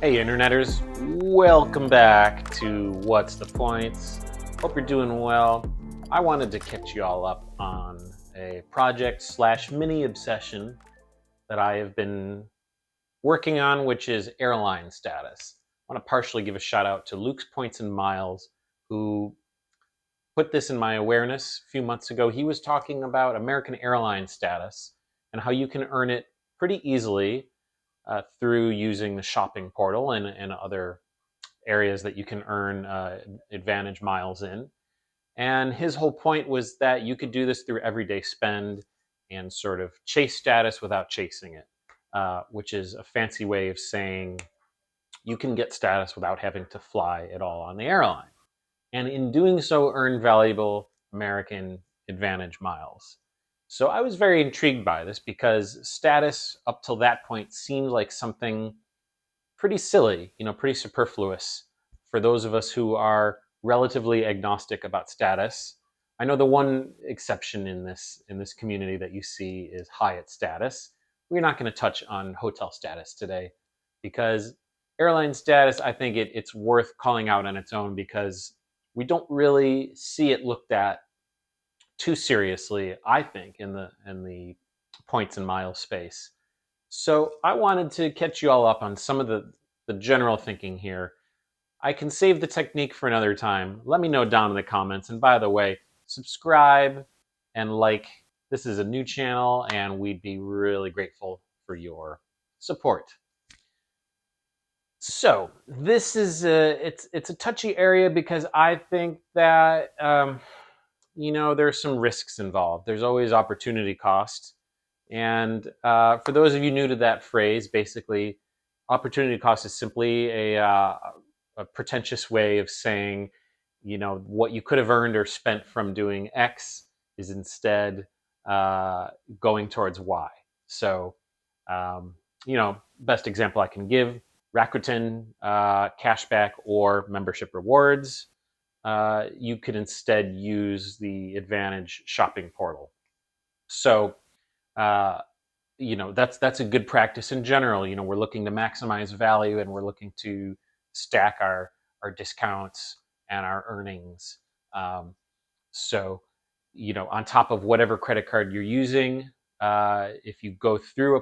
Hey Interneters, welcome back to What's the Points? Hope you're doing well. I wanted to catch you all up on a project / mini obsession that I have been working on, which is airline status. I want to partially give a shout out to Luke's Points and Miles, who put this in my awareness a few months ago. He was talking about American airline status and how you can earn it pretty easily through using the shopping portal and other areas that you can earn advantage miles in. And his whole point was that you could do this through everyday spend and sort of chase status without chasing it, which is a fancy way of saying you can get status without having to fly at all on the airline. And in doing so, earn valuable American advantage miles. So I was very intrigued by this because status up till that point seemed like something pretty silly, pretty superfluous for those of us who are relatively agnostic about status. I know the one exception in this community that you see is Hyatt status. We're not going to touch on hotel status today because airline status, I think it's worth calling out on its own because we don't really see it looked at too seriously, I think, in the points and miles space. So I wanted to catch you all up on some of the general thinking here. I can save the technique for another time. Let me know down in the comments. And by the way, subscribe and like. This is a new channel, and we'd be really grateful for your support. So this is it's a touchy area because I think that there's some risks involved. There's always opportunity cost. And for those of you new to that phrase, basically, opportunity cost is simply a pretentious way of saying, what you could have earned or spent from doing X is instead going towards Y. So, best example I can give, Rakuten cashback or membership rewards. You could instead use the Advantage shopping portal. So, that's a good practice in general. We're looking to maximize value and we're looking to stack our discounts and our earnings. So, on top of whatever credit card you're using, if you go through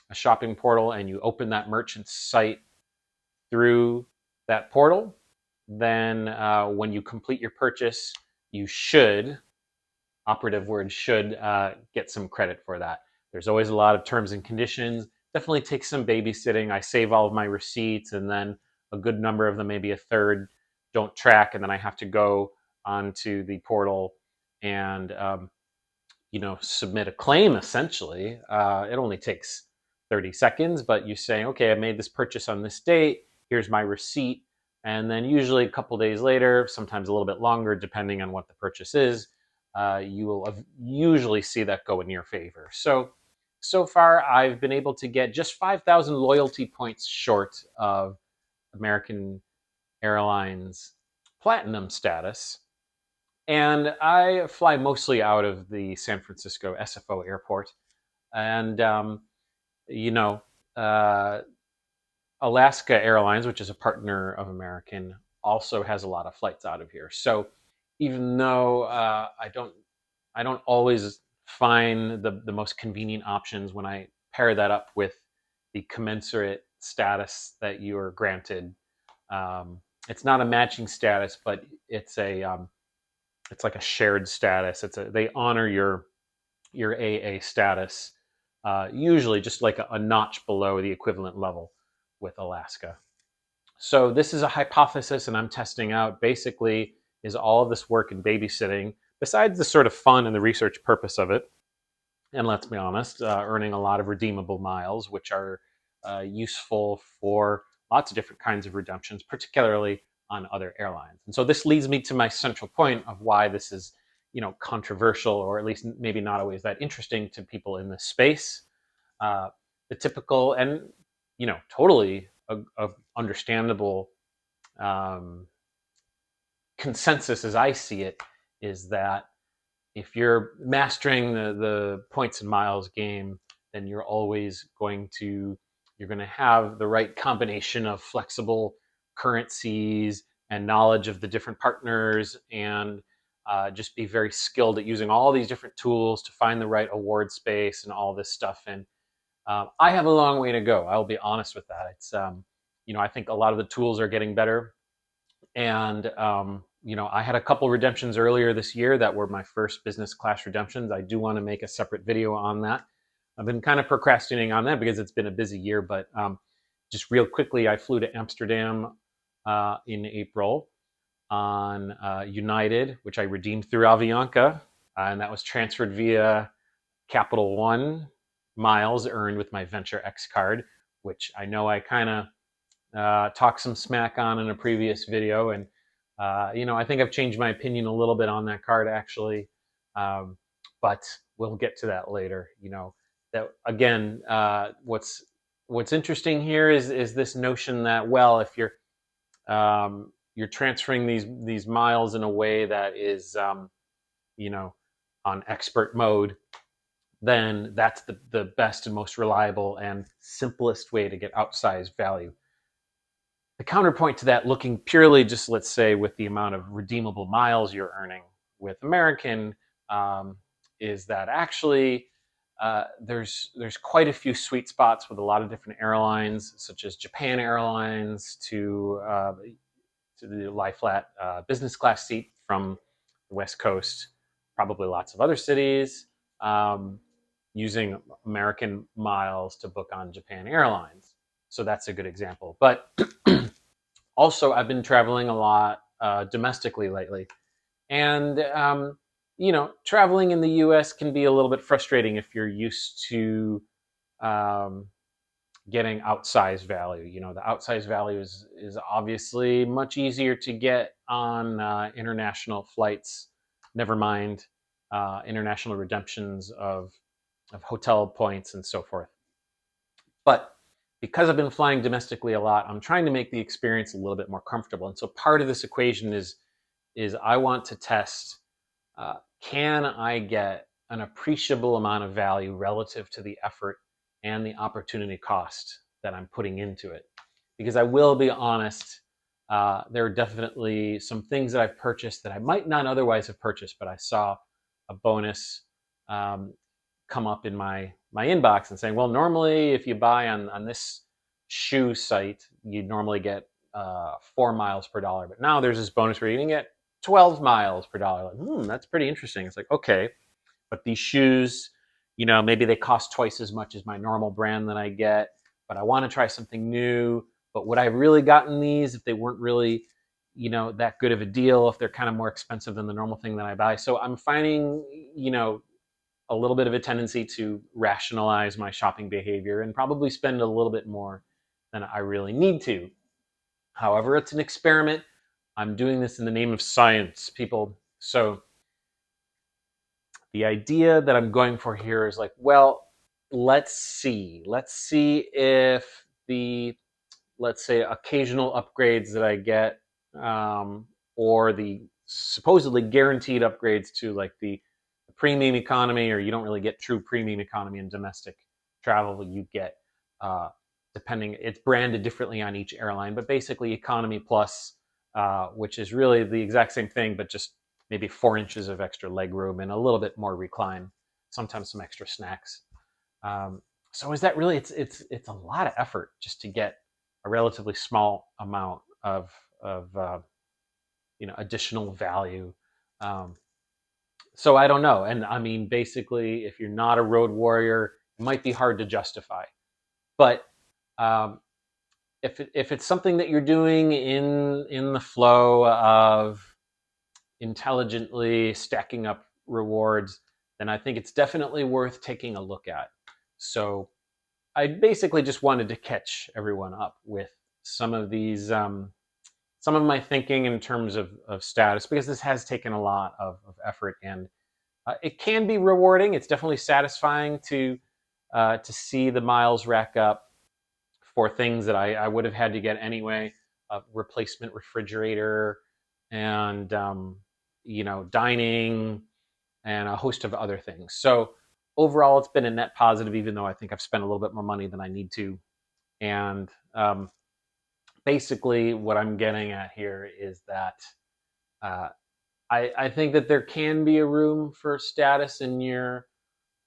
a shopping portal, and you open that merchant's site through that portal, then when you complete your purchase, you should, operative word should, get some credit for that. There's always a lot of terms and conditions. Definitely takes some babysitting. I save all of my receipts, and then a good number of them, maybe a third, don't track, and then I have to go onto the portal and submit a claim. Essentially, it only takes 30 seconds, but you say, okay, I made this purchase on this date. Here's my receipt. And then usually a couple days later, sometimes a little bit longer, depending on what the purchase is, you will usually see that go in your favor. So far, I've been able to get just 5,000 loyalty points short of American Airlines Platinum status. And I fly mostly out of the San Francisco SFO airport. And, Alaska Airlines, which is a partner of American, also has a lot of flights out of here. So even though I don't always find the most convenient options when I pair that up with the commensurate status that you are granted, it's not a matching status, but it's like a shared status. They honor your AA status, usually just like a notch below the equivalent level with Alaska. So this is a hypothesis, and I'm testing out. Basically, is all of this work in babysitting, besides the sort of fun and the research purpose of it, and let's be honest, earning a lot of redeemable miles, which are useful for lots of different kinds of redemptions, particularly on other airlines. And so this leads me to my central point of why this is, controversial, or at least maybe not always that interesting to people in this space. The typical and totally a understandable consensus, as I see it, is that if you're mastering the points and miles game, then you're going to have the right combination of flexible currencies and knowledge of the different partners, and just be very skilled at using all these different tools to find the right award space and all this stuff. And I have a long way to go. I'll be honest with that. It's I think a lot of the tools are getting better, and I had a couple redemptions earlier this year that were my first business class redemptions. I do want to make a separate video on that. I've been kind of procrastinating on that because it's been a busy year, but just real quickly, I flew to Amsterdam in April on United, which I redeemed through Avianca, and that was transferred via Capital One miles earned with my Venture X card, which I know I kind of talked some smack on in a previous video. And, I think I've changed my opinion a little bit on that card, actually. But we'll get to that later. That again, what's interesting here is this notion that, well, if you're transferring these miles in a way that is, on expert mode, then that's the best and most reliable and simplest way to get outsized value. The counterpoint to that, looking purely just, let's say, with the amount of redeemable miles you're earning with American, is that actually there's quite a few sweet spots with a lot of different airlines, such as Japan Airlines to the lie flat business class seat from the West Coast, probably lots of other cities, using American miles to book on Japan Airlines. So that's a good example. But also, I've been traveling a lot domestically lately. And, traveling in the US can be a little bit frustrating if you're used to getting outsized value. The outsized value is obviously much easier to get on international flights, never mind international redemptions of hotel points and so forth. But because I've been flying domestically a lot, I'm trying to make the experience a little bit more comfortable. And so part of this equation is I want to test, can I get an appreciable amount of value relative to the effort and the opportunity cost that I'm putting into it? Because I will be honest, there are definitely some things that I've purchased that I might not otherwise have purchased, but I saw a bonus come up in my inbox and saying, well, normally if you buy on this shoe site, you'd normally get 4 miles per dollar. But now there's this bonus where you can get 12 miles per dollar. Like, that's pretty interesting. It's like, okay, but these shoes, maybe they cost twice as much as my normal brand that I get, but I want to try something new. But would I have really gotten these if they weren't really, that good of a deal, if they're kind of more expensive than the normal thing that I buy? So I'm finding, a little bit of a tendency to rationalize my shopping behavior and probably spend a little bit more than I really need to. However, it's an experiment. I'm doing this in the name of science, people. So the idea that I'm going for here is like, well, let's see if the, let's say, occasional upgrades that I get, or the supposedly guaranteed upgrades to like the premium economy, or you don't really get true premium economy in domestic travel. You get, depending, it's branded differently on each airline, but basically economy plus, which is really the exact same thing, but just maybe 4 inches of extra leg room and a little bit more recline, sometimes some extra snacks. So is that really, it's a lot of effort just to get a relatively small amount of additional value. So I don't know. And I mean, basically, if you're not a road warrior, it might be hard to justify. But if it's something that you're doing in the flow of intelligently stacking up rewards, then I think it's definitely worth taking a look at. So I basically just wanted to catch everyone up with some of these, some of my thinking in terms of status, because this has taken a lot of effort, and it can be rewarding. It's definitely satisfying to see the miles rack up for things that I would have had to get anyway. A replacement refrigerator, and dining, and a host of other things. So overall, it's been a net positive, even though I think I've spent a little bit more money than I need to. And basically, what I'm getting at here is that uh, I think that there can be a room for status in your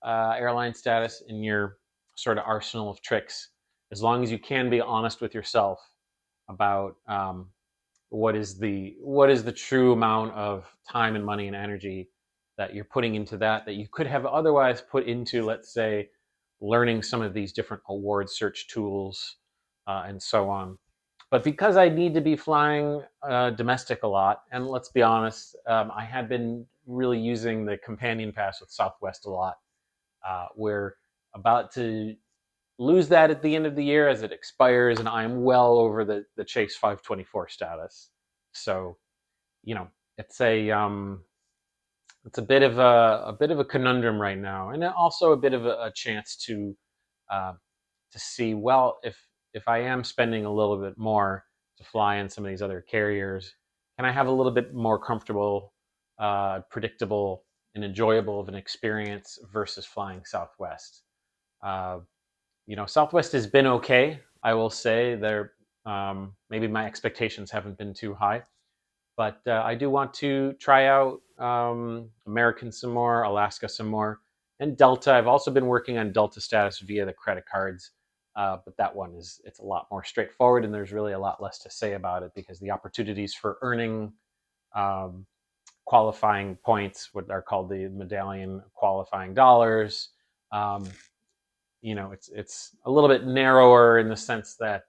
airline status in your sort of arsenal of tricks, as long as you can be honest with yourself about what is the true amount of time and money and energy that you're putting into that you could have otherwise put into, let's say, learning some of these different award search tools and so on. But because I need to be flying domestic a lot, and let's be honest, I had been really using the companion pass with Southwest a lot. We're about to lose that at the end of the year as it expires, and I'm well over the Chase 524 status. So, you know, it's a bit of a conundrum right now, and also a bit of a chance uh, to see, well, if I am spending a little bit more to fly in some of these other carriers, can I have a little bit more comfortable, predictable, and enjoyable of an experience versus flying Southwest? Uh, Southwest has been okay. I will say they're maybe my expectations haven't been too high, but I do want to try out American some more, Alaska some more, and Delta. I've also been working on Delta status via the credit cards, but that one it's a lot more straightforward, and there's really a lot less to say about it because the opportunities for earning um, qualifying points, what are called the medallion qualifying dollars. Um, it's a little bit narrower in the sense that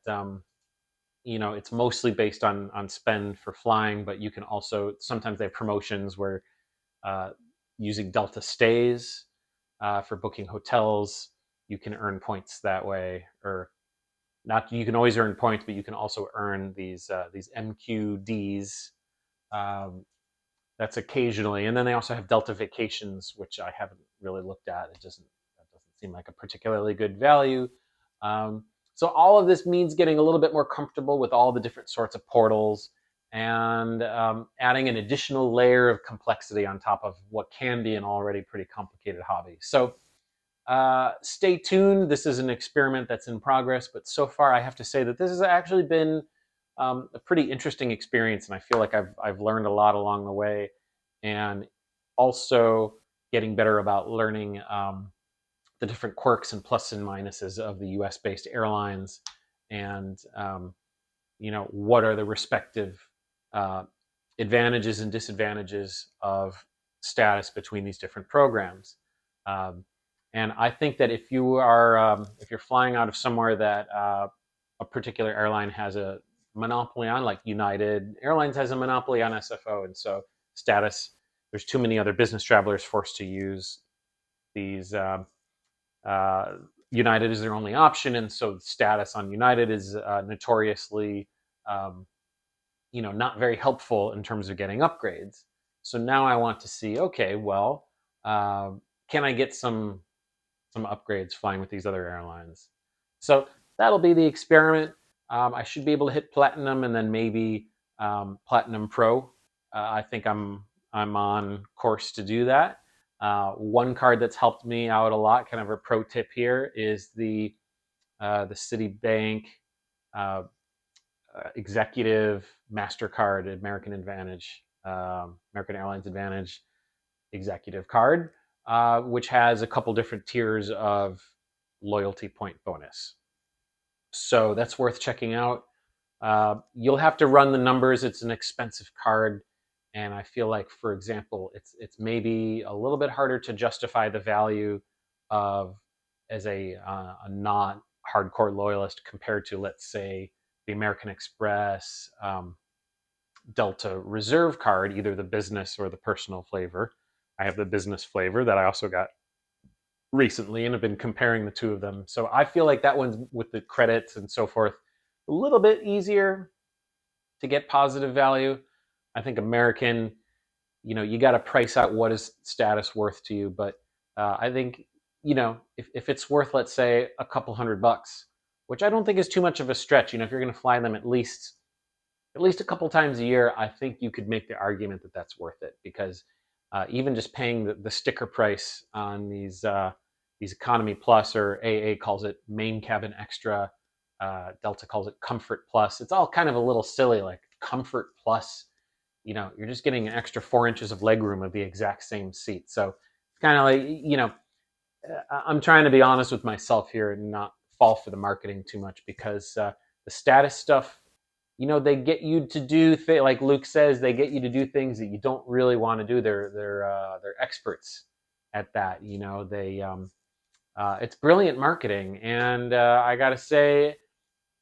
it's mostly based on spend for flying, but you can also sometimes they have promotions where uh, using Delta stays for booking hotels, you can earn points that way, or not. You can always earn points, but you can also earn these MQDs. Um, that's occasionally, and then they also have Delta vacations, which I haven't really looked at. That doesn't seem like a particularly good value. So all of this means getting a little bit more comfortable with all the different sorts of portals and adding an additional layer of complexity on top of what can be an already pretty complicated hobby. So stay tuned. This is an experiment that's in progress, but so far I have to say that this has actually been a pretty interesting experience, and I feel like I've learned a lot along the way, and also getting better about learning the different quirks and plus and minuses of the U.S. based airlines, and what are the respective uh, advantages and disadvantages of status between these different programs. Um, and I think that if you're flying out of somewhere that a particular airline has a monopoly on, like United Airlines has a monopoly on SFO, and so status, there's too many other business travelers forced to use these. Uh, United is their only option, and so status on United is notoriously um, not very helpful in terms of getting upgrades. So now I want to see, okay, well, uh, can I get some upgrades flying with these other airlines? So that'll be the experiment. I should be able to hit platinum and then maybe platinum pro. I think I'm on course to do that. One card that's helped me out a lot, kind of a pro tip here, is the Citibank uh, executive MasterCard American Advantage, American Airlines Advantage executive card, which has a couple different tiers of loyalty point bonus. So that's worth checking out. You'll have to run the numbers. It's an expensive card, and I feel like, for example, it's maybe a little bit harder to justify the value of as a not hardcore loyalist compared to, let's say, the American Express Delta Reserve card, either the business or the personal flavor. I have the business flavor that I also got recently and have been comparing the two of them. So I feel like that one's, with the credits and so forth, a little bit easier to get positive value. I think American, you got to price out what is status worth to you. But I think, if it's worth, let's say, a couple $100, which I don't think is too much of a stretch, if you're going to fly them at least a couple times a year, I think you could make the argument that that's worth it, because even just paying the sticker price on these Economy Plus, or AA calls it Main Cabin Extra, Delta calls it Comfort Plus. It's all kind of a little silly, like Comfort Plus. You're just getting an extra 4 inches of legroom of the exact same seat. So it's kind of like, I'm trying to be honest with myself here and not fall for the marketing too much, because the status stuff, they get you to do like Luke says, they get you to do things that you don't really want to do. They're experts at that. It's brilliant marketing, and I gotta say,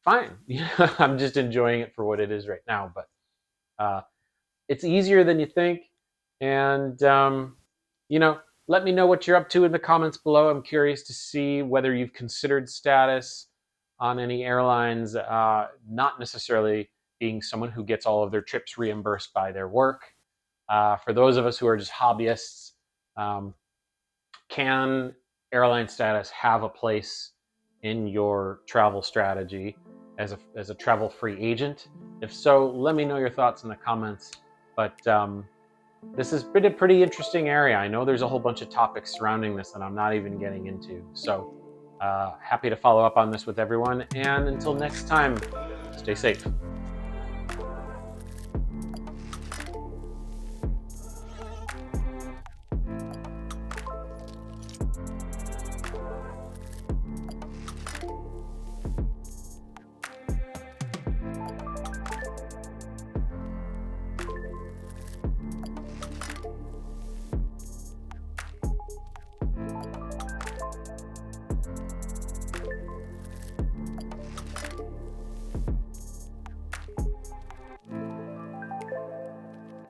fine. I'm just enjoying it for what it is right now. But it's easier than you think, and let me know what you're up to in the comments below. I'm curious to see whether you've considered status on any airlines, not necessarily being someone who gets all of their trips reimbursed by their work. For those of us who are just hobbyists, can airline status have a place in your travel strategy as a travel-free agent? If so, let me know your thoughts in the comments. But this has been a pretty interesting area. I know there's a whole bunch of topics surrounding this that I'm not even getting into. So happy to follow up on this with everyone. And until next time, stay safe.